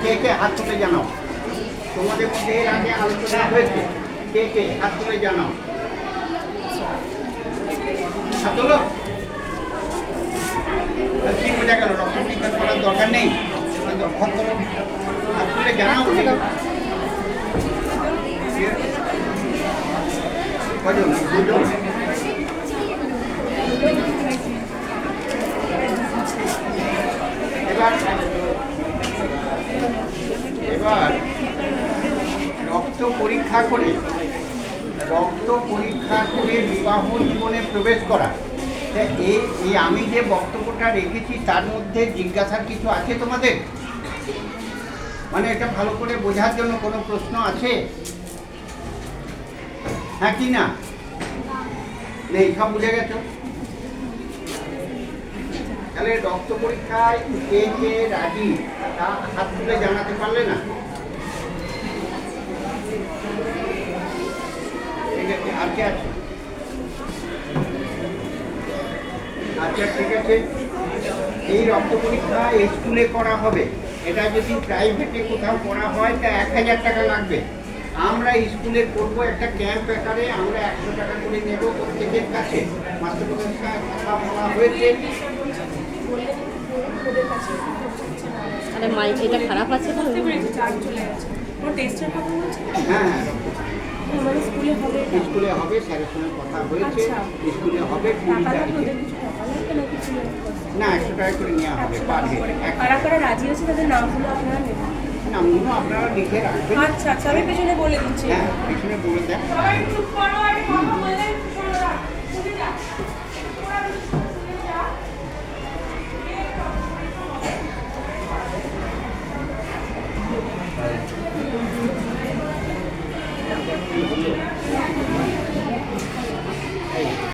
কে কে হাত তুলে জানাও। তোমাদের মধ্যে এর আগে আলোচনা হয়েছে, কে কে হাত তুলে জানাও। হাত তোলো। কি বোঝা গেল? রক্ত পরীক্ষা করার দরকার নেই। হাত তোলো, হাত তুলে জানাও। কজন? দুজন। এবার রক্ত পরীক্ষা করে বিবাহ জীবনে প্রবেশ করা। এই আমি যে বক্তব্যটা রেখেছি তার মধ্যে জিজ্ঞাসার কিছু আছে তোমাদের? মানে এটা ভালো করে বোঝার জন্য কোনো প্রশ্ন আছে? হ্যাঁ কি না? নেই, সব বুঝে গেছো? তাহলে রক্ত পরীক্ষায় কে কে রাজি তা হাত তুলে জানাতে পারলে না? ঠিক আছে, আর কে আছে? আচ্ছা ঠিক আছে। এই রক্ত পরীক্ষা স্কুলে করা হবে। এটা যদি প্রাইভেটে কোথাও করা হয় তা 1000 টাকা লাগবে। আমরা স্কুলে করবো একটা ক্যাম্প আকারে, আমরা 100 টাকা করে নেব প্রত্যেকের কাছে। মাস্টারবাবুর সাথে কথা বলা হয়েছে। আরে মাইক এটা খারাপ আছে তো? হ্যাঁ, স্কুলে হবে, স্যারের সঙ্গে কথা হয়েছে। স্কুলে হবে 20 তারিখে। না, 100 টাকা করে নেওয়া হবে পার হেড। কারা রাজি হয়েছে তাদের নামগুলো আপনারা নেবেন? নামগুলো আপনারা লিখে রাখবেন। আচ্ছা আচ্ছা, আমি পেছনে বলে দিচ্ছি। হ্যাঁ, পেছনে বলে দেন।